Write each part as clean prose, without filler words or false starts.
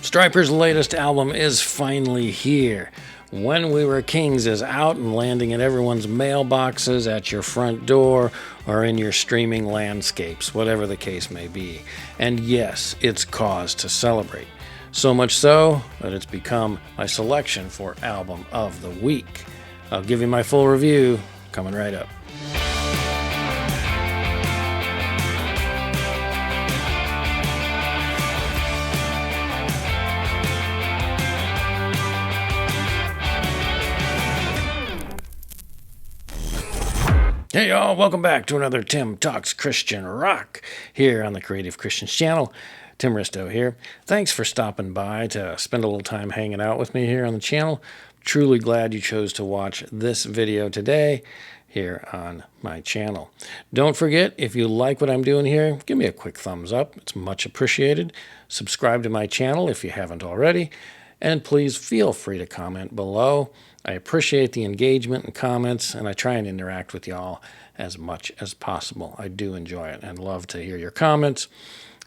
Stryper's latest album is finally here. When We Were Kings is out and landing in everyone's mailboxes, at your front door, or in your streaming landscapes, whatever the case may be. And yes, it's cause to celebrate. So much so that it's become my selection for Album of the Week. I'll give you my full review coming right up. Hey y'all, welcome back to another Tim Talks Christian Rock here on the Creative Christians channel. Tim Risto here. Thanks for stopping by to spend a little time hanging out with me here on the channel. Truly glad you chose to watch this video today here on my channel. Don't forget, if you like what I'm doing here, give me a quick thumbs up. It's much appreciated. Subscribe to my channel if you haven't already. And please feel free to comment below. I appreciate the engagement and comments, and I try and interact with y'all as much as possible. I do enjoy it and love to hear your comments,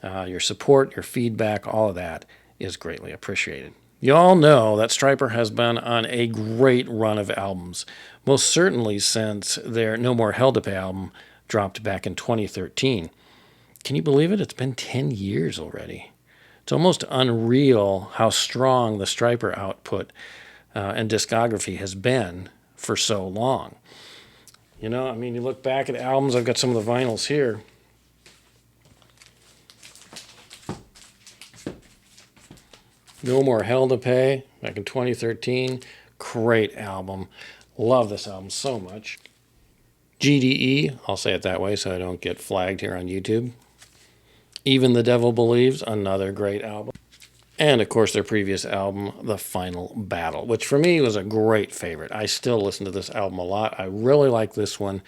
your support, your feedback. All of that is greatly appreciated. You all know that Stryper has been on a great run of albums, most certainly since their No More Hell to Pay album dropped back in 2013. Can you believe it? It's been 10 years already. It's almost unreal how strong the Stryper output and discography has been for so long. You know, I mean, you look back at albums, I've got some of the vinyls here. No More Hell to Pay, back in 2013. Great album. Love this album so much. GDE, I'll say it that way so I don't get flagged here on YouTube. Even the Devil Believes, another great album. And, of course, their previous album, The Final Battle, which for me was a great favorite. I still listen to this album a lot. I really like this one,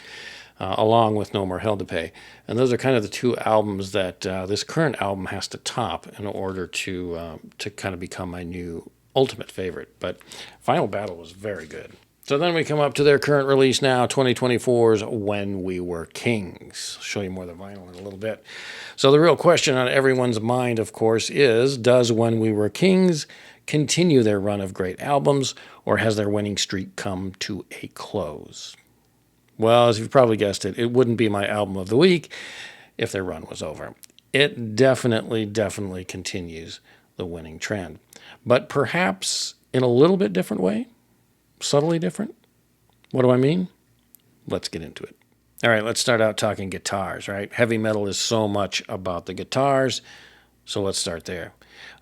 along with No More Hell to Pay. And those are kind of the two albums that this current album has to top in order to kind of become my new ultimate favorite. But Final Battle was very good. So then we come up to their current release now, 2024's When We Were Kings. I'll show you more of the vinyl in a little bit. So the real question on everyone's mind, of course, is, does When We Were Kings continue their run of great albums, or has their winning streak come to a close? Well, as you've probably guessed it wouldn't be my album of the week if their run was over. It definitely continues the winning trend. But perhaps in a little bit different way. Subtly different. What do I mean? Let's get into it. All right, let's start out talking guitars, right? Heavy metal is so much about the guitars, so let's start there.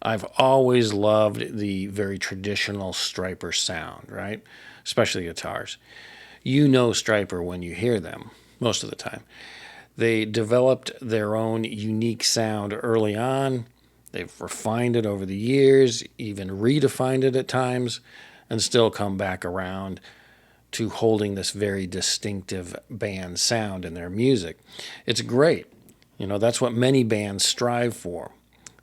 I've always loved the very traditional Stryper sound, right? Especially guitars. You know Stryper when you hear them, most of the time. They developed their own unique sound early on. They've refined it over the years, even redefined it at times, and still come back around to holding this very distinctive band sound in their music. It's great. You know, that's what many bands strive for.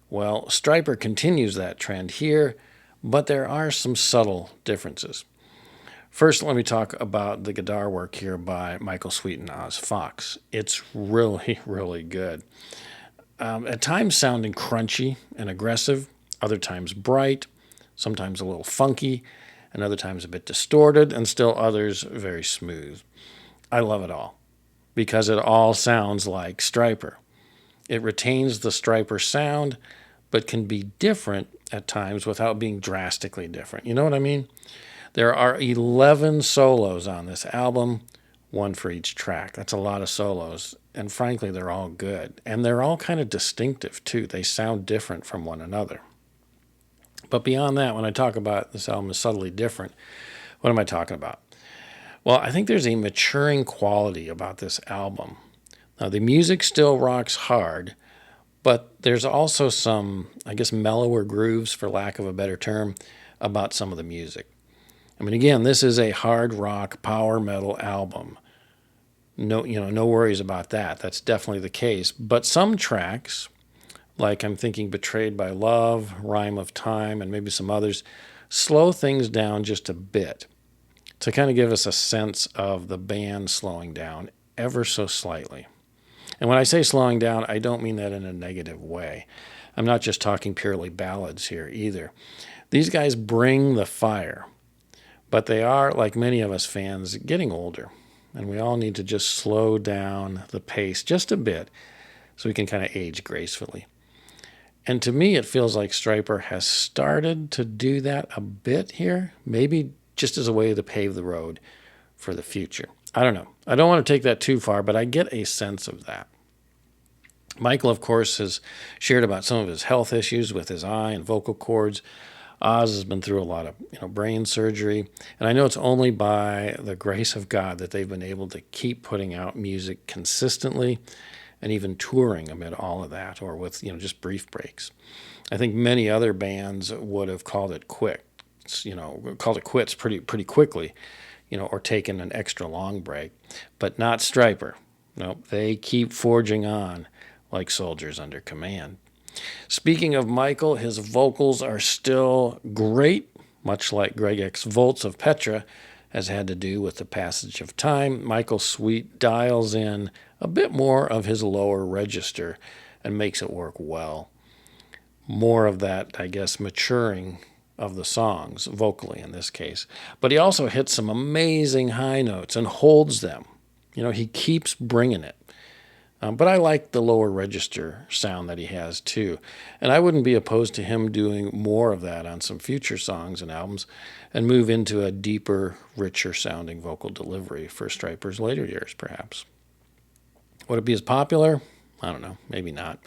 Well, Stryper continues that trend here, but there are some subtle differences. First, let me talk about the guitar work here by Michael Sweet and Oz Fox. It's really good. At times sounding crunchy and aggressive, other times bright, sometimes a little funky, and other times a bit distorted, and still others very smooth. I love it all, because it all sounds like Stryper. It retains the Stryper sound, but can be different at times without being drastically different. You know what I mean? There are 11 solos on this album, one for each track. That's a lot of solos, and frankly, they're all good. And they're all kind of distinctive, too. They sound different from one another. But beyond that, when I talk about this album is subtly different, what am I talking about? Well, I think there's a maturing quality about this album. Now, the music still rocks hard, but there's also some, I guess, mellower grooves, for lack of a better term, about some of the music. I mean, again, this is a hard rock, power metal album. No worries about that. That's definitely the case. But some tracks, like I'm thinking Betrayed by Love, Rhyme of Time, and maybe some others, slow things down just a bit to kind of give us a sense of the band slowing down ever so slightly. And when I say slowing down, I don't mean that in a negative way. I'm not just talking purely ballads here either. These guys bring the fire, but they are, like many of us fans, getting older. And we all need to just slow down the pace just a bit so we can kind of age gracefully. And to me, it feels like Stryper has started to do that a bit here, maybe just as a way to pave the road for the future. I don't know. I don't want to take that too far, but I get a sense of that. Michael, of course, has shared about some of his health issues with his eye and vocal cords. Oz has been through a lot of brain surgery, and I know it's only by the grace of God that they've been able to keep putting out music consistently and even touring amid all of that, or with just brief breaks. I think many other bands would have called it quits, pretty quickly, or taken an extra long break, but not Stryper. No, they keep forging on like soldiers under command. Speaking of Michael, his vocals are still great, much like Greg X. Volz of Petra has had to do with the passage of time. Michael Sweet dials in a bit more of his lower register and makes it work well. More of that, I guess, maturing of the songs, vocally in this case. But he also hits some amazing high notes and holds them. He keeps bringing it. But I like the lower register sound that he has too. And I wouldn't be opposed to him doing more of that on some future songs and albums and move into a deeper, richer sounding vocal delivery for Stryper's later years, perhaps. Would it be as popular? I don't know. Maybe not.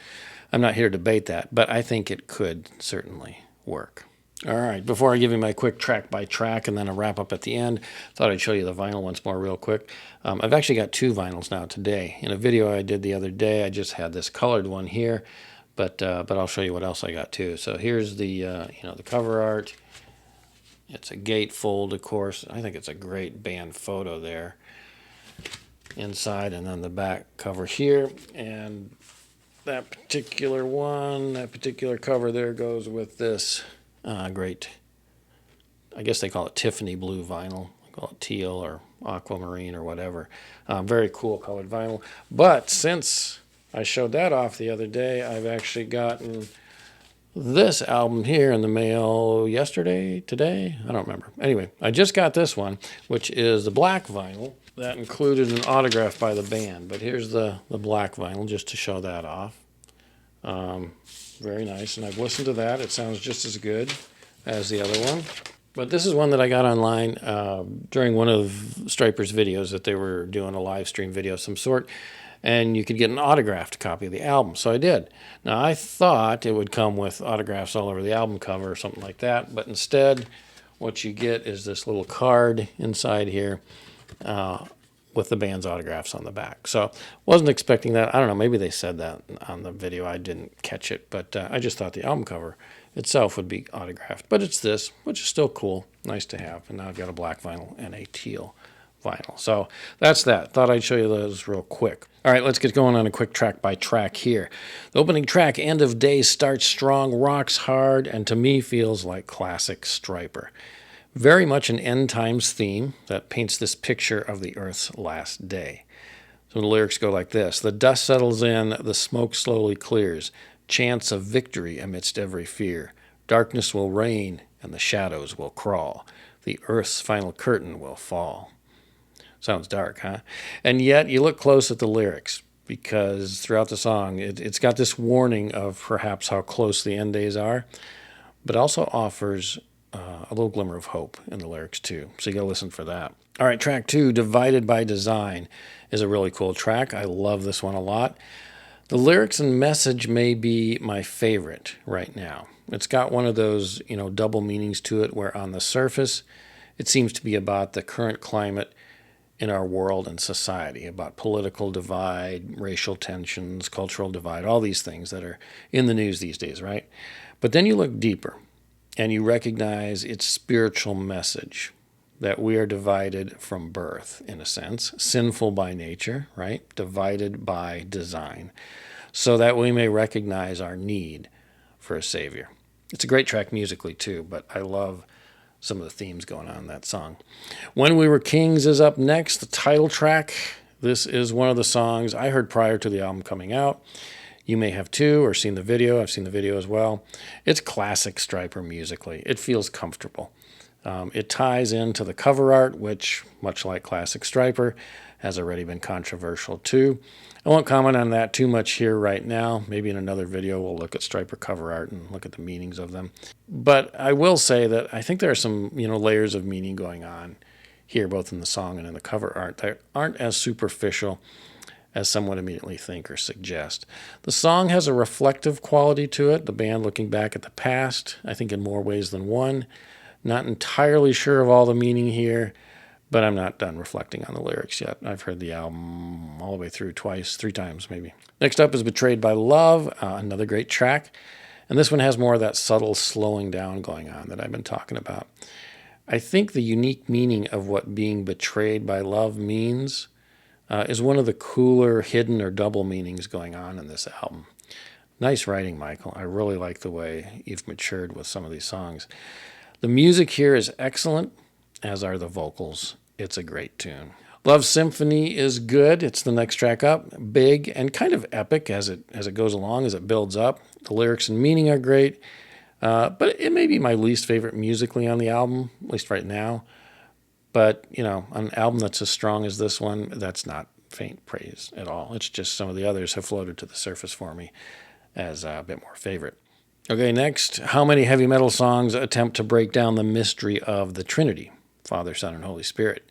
I'm not here to debate that, but I think it could certainly work. All right, before I give you my quick track by track and then a wrap up at the end, thought I'd show you the vinyl once more real quick. I've actually got two vinyls now today. In a video I did the other day, I just had this colored one here, but I'll show you what else I got too. So here's the the cover art. It's a gatefold, of course. I think it's a great band photo there inside, and then the back cover here. And that particular cover there goes with this great, I guess they call it Tiffany blue vinyl. They call it teal or aquamarine or whatever. Very cool colored vinyl. But since I showed that off the other day, I've actually gotten this album here in the mail today? I don't remember. Anyway, I just got this one, which is the black vinyl. That included an autograph by the band. But here's the black vinyl, just to show that off. Very nice, and I've listened to that. It sounds just as good as the other one. But this is one that I got online during one of Stryper's videos that they were doing a live stream video of some sort, and you could get an autographed copy of the album, so I did. Now, I thought it would come with autographs all over the album cover or something like that, but instead what you get is this little card inside here with the band's autographs on the back. So wasn't expecting that. I don't know, maybe they said that on the video. I didn't catch it, but I just thought the album cover itself would be autographed. But it's this, which is still cool, nice to have. And now I've got a black vinyl and a teal vinyl. So that's that. Thought I'd show you those real quick. All right, let's get going on a quick track by track here. The opening track, End of Days, starts strong, rocks hard, and to me feels like classic Stryper. Very much an end times theme that paints this picture of the Earth's last day. So the lyrics go like this: the dust settles in, the smoke slowly clears, chance of victory amidst every fear. Darkness will reign and the shadows will crawl. The Earth's final curtain will fall. Sounds dark, huh? And yet you look close at the lyrics, because throughout the song it's got this warning of perhaps how close the end days are, but also offers a little glimmer of hope in the lyrics too. So you got to listen for that. All right, track 2, Divided by Design, is a really cool track. I love this one a lot. The lyrics and message may be my favorite right now. It's got one of those, double meanings to it, where on the surface it seems to be about the current climate in our world and society, about political divide, racial tensions, cultural divide, all these things that are in the news these days, right? But then you look deeper, and you recognize its spiritual message, that we are divided from birth, in a sense, sinful by nature, right? Divided by design, so that we may recognize our need for a Savior. It's a great track musically, too, but I love some of the themes going on in that song. When We Were Kings is up next, the title track. This is one of the songs I heard prior to the album coming out. You may have too, or seen the video. I've seen the video as well. It's classic Stryper musically. It feels comfortable. It ties into the cover art, which, much like classic Stryper, has already been controversial too. I won't comment on that too much here right now. Maybe in another video we'll look at Stryper cover art and look at the meanings of them. But I will say that I think there are some, layers of meaning going on here, both in the song and in the cover art, that aren't as superficial as some would immediately think or suggest. The song has a reflective quality to it, the band looking back at the past, I think in more ways than one. Not entirely sure of all the meaning here, but I'm not done reflecting on the lyrics yet. I've heard the album all the way through twice, 3 times maybe. Next up is Betrayed by Love, another great track. And this one has more of that subtle slowing down going on that I've been talking about. I think the unique meaning of what being betrayed by love means is one of the cooler hidden or double meanings going on in this album. Nice writing, Michael. I really like the way you've matured with some of these songs. The music here is excellent, as are the vocals. It's a great tune. Love Symphony is good. It's the next track up. Big and kind of epic as it goes along, as it builds up. The lyrics and meaning are great. But it may be my least favorite musically on the album, at least right now. But, an album that's as strong as this one, that's not faint praise at all. It's just some of the others have floated to the surface for me as a bit more favorite. Okay, next, how many heavy metal songs attempt to break down the mystery of the Trinity, Father, Son, and Holy Spirit?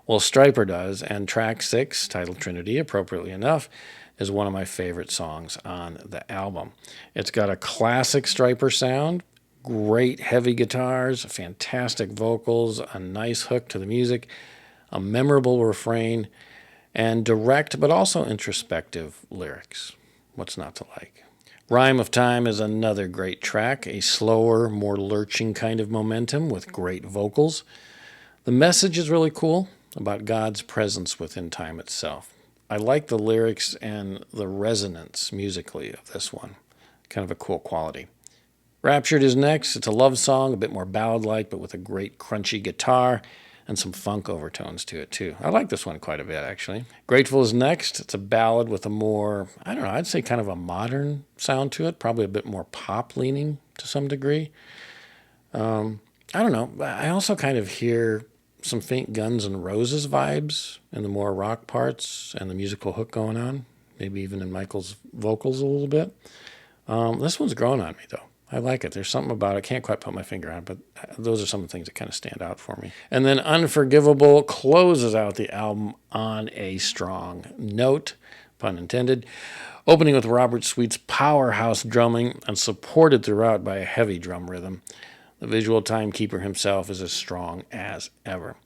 Well, Stryper does, and track 6, titled Trinity, appropriately enough, is one of my favorite songs on the album. It's got a classic Stryper sound, great heavy guitars, fantastic vocals, a nice hook to the music, a memorable refrain, and direct but also introspective lyrics. What's not to like? Rhyme of Time is another great track, a slower, more lurching kind of momentum with great vocals. The message is really cool about God's presence within time itself. I like the lyrics and the resonance musically of this one. Kind of a cool quality. Raptured is next. It's a love song, a bit more ballad-like, but with a great crunchy guitar and some funk overtones to it, too. I like this one quite a bit, actually. Grateful is next. It's a ballad with a more, I'd say kind of a modern sound to it, probably a bit more pop-leaning to some degree. I don't know. I also kind of hear some faint Guns N' Roses vibes in the more rock parts and the musical hook going on, maybe even in Michael's vocals a little bit. This one's growing on me, though. I like it. There's something about it. Can't quite put my finger on it, but those are some of the things that kind of stand out for me. And then Unforgivable closes out the album on a strong note, pun intended, opening with Robert Sweet's powerhouse drumming and supported throughout by a heavy drum rhythm. The visual timekeeper himself is as strong as ever.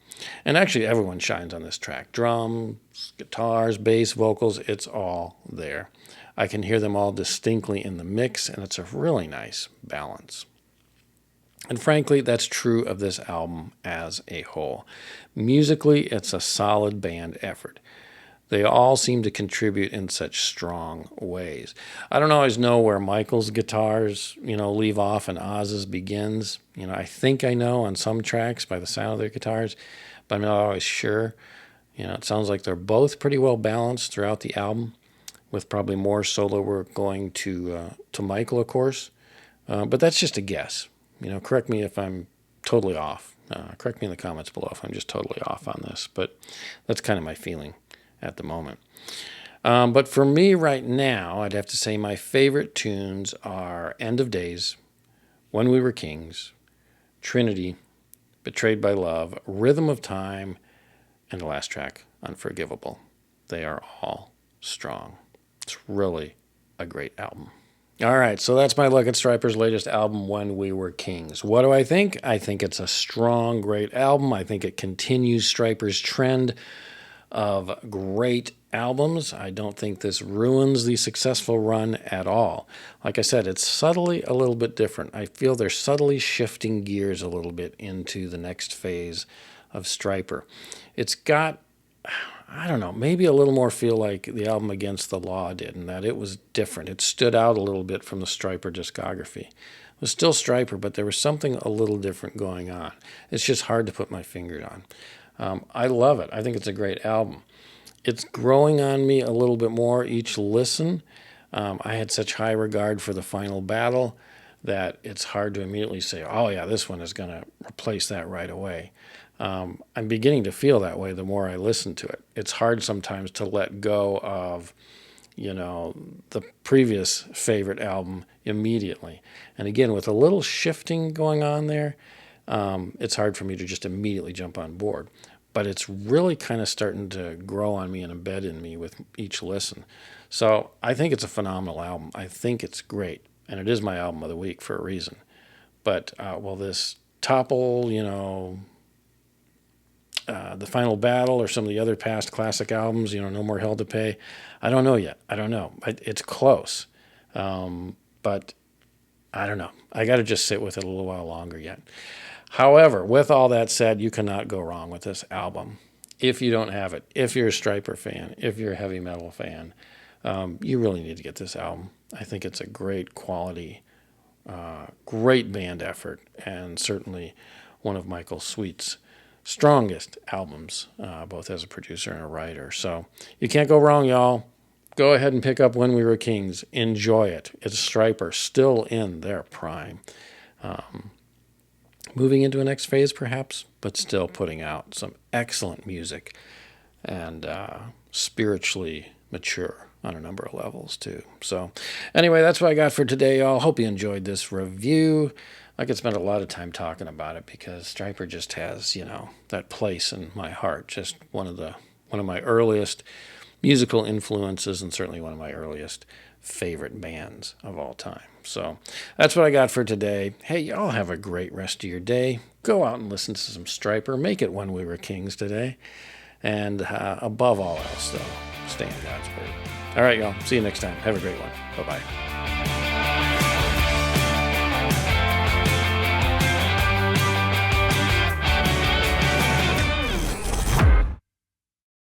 And actually, everyone shines on this track. Drums, guitars, bass, vocals, it's all there. I can hear them all distinctly in the mix, and it's a really nice balance. And frankly, that's true of this album as a whole. Musically, it's a solid band effort. They all seem to contribute in such strong ways. I don't always know where Michael's guitars, leave off and Oz's begins. I think I know on some tracks by the sound of their guitars, but I'm not always sure. It sounds like they're both pretty well balanced throughout the album, with probably more solo work going to Michael, of course. But that's just a guess. Correct me if I'm totally off. Correct me in the comments below if I'm just totally off on this. But that's kind of my feeling at the moment. But for me right now, I'd have to say my favorite tunes are End of Days, When We Were Kings, Trinity, Betrayed by Love, Rhythm of Time, and the last track, Unforgivable. They are all strong. It's really a great album. All right, so that's my look at Stryper's latest album, When We Were Kings. What do I think? I think it's a strong, great album. I think it continues Stryper's trend of great albums. I don't think this ruins the successful run at all. Like I said, it's subtly a little bit different. I feel they're subtly shifting gears a little bit into the next phase of Stryper. It's got, maybe a little more feel like the album Against the Law did, in that it was different. It stood out a little bit from the Stryper discography. It was still Stryper, but there was something a little different going on. It's just hard to put my finger on. I love it. I think it's a great album. It's growing on me a little bit more each listen. I had such high regard for the Final Battle that it's hard to immediately say, oh yeah, this one is going to replace that right away. I'm beginning to feel that way the more I listen to it. It's hard sometimes to let go of, the previous favorite album immediately. And again, with a little shifting going on there, it's hard for me to just immediately jump on board. But it's really kind of starting to grow on me and embed in me with each listen. So I think it's a phenomenal album. I think it's great. And it is my album of the week for a reason. But will this topple, the Final Battle or some of the other past classic albums, No More Hell to Pay? I don't know yet. I don't know. It's close. But I don't know. I got to just sit with it a little while longer yet. However, with all that said, you cannot go wrong with this album. If you don't have it, if you're a Stryper fan, if you're a heavy metal fan, you really need to get this album. I think it's a great quality, great band effort, and certainly one of Michael Sweet's strongest albums, both as a producer and a writer. So you can't go wrong, y'all. Go ahead and pick up When We Were Kings. Enjoy it. It's Stryper, still in their prime. Moving into a next phase, perhaps, but still putting out some excellent music and spiritually mature on a number of levels, too. So anyway, that's what I got for today, y'all. Hope you enjoyed this review. I could spend a lot of time talking about it because Stryper just has, that place in my heart. Just one of my earliest musical influences and certainly one of my earliest favorite bands of all time. So that's what I got for today. Hey, y'all have a great rest of your day. Go out and listen to some Stryper. Make it When We Were Kings today. And above all else, though, stay in God's Word. All right, y'all. See you next time. Have a great one. Bye-bye.